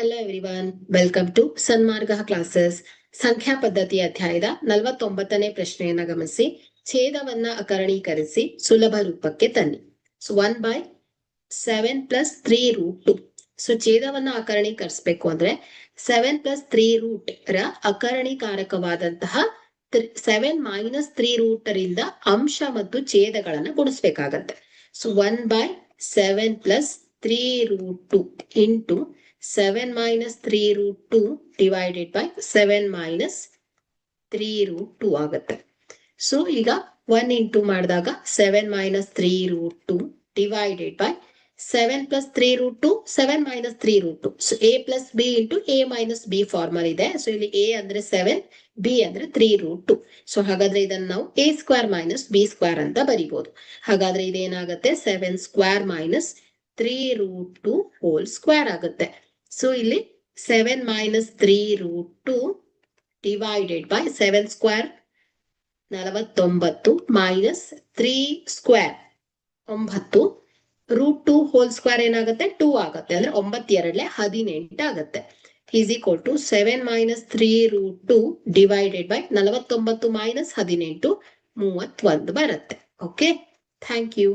Hello everyone, welcome to Sanmarga classes. ಸಂಖ್ಯಾ ಪದ್ಧತಿ ಅಧ್ಯಾಯದ 49ನೇ ಪ್ರಶ್ನೆಯನ್ನ ಗಮನಿಸಿ. ಛೇದವನ್ನ ಅಕರಣೀಕರಿಸಿ ಸುಲಭ ರೂಪಕ್ಕೆ ತನ್ನಿ. ಸೊ 1/7 + 3√2. ಸೊ ಛೇದವನ್ನ ಅಕರಣೀಕರಿಸಬೇಕು ಅಂದ್ರೆ 7 + 3√ ರ ಅಕರಣೀಕಾರಕವಾದಂತಹ 7 - 3√ ರಿಂದ ಅಂಶ ಮತ್ತು ಛೇದಗಳನ್ನ ಗುಣಿಸ್ಬೇಕಾಗತ್ತೆ. ಸೊ 1/7 + 3√2 ಇಂಟು 7 - 3√2 ಡಿವೈಡೆಡ್ ಬೈ 7 - 3√2 ಆಗುತ್ತೆ. ಸೊ ಈಗ 1 ಇಂಟು ಮಾಡಿದಾಗ 7 - 3√2 divided by 7 + 3√2 7 - 3√2. So a + b into a - b formal ಇದೆ. ಸೊ ಇಲ್ಲಿ a ಅಂದ್ರೆ 7, b ಅಂದ್ರೆ 3√2. ಸೊ ಹಾಗಾದ್ರೆ ಇದನ್ನ ನಾವು a² - b² ಅಂತ ಬರಿಬಹುದು. ಹಾಗಾದ್ರೆ ಇದೇನಾಗುತ್ತೆ 7² - 3√2 ಹೋಲ್ ಸ್ಕ್ವೇರ್ ಆಗುತ್ತೆ. ಸೊ ಇಲ್ಲಿ 7 - 3√2 divided by 7² 49 minus 3² 9 √2 whole square ಏನಾಗುತ್ತೆ 2 ಆಗುತ್ತೆ. ಅಂದ್ರೆ 9 2 18 ಆಗುತ್ತೆ. Is equal to 7 - 3√2 divided by 49 - 18 31 ಬರುತ್ತೆ. Okay, thank you.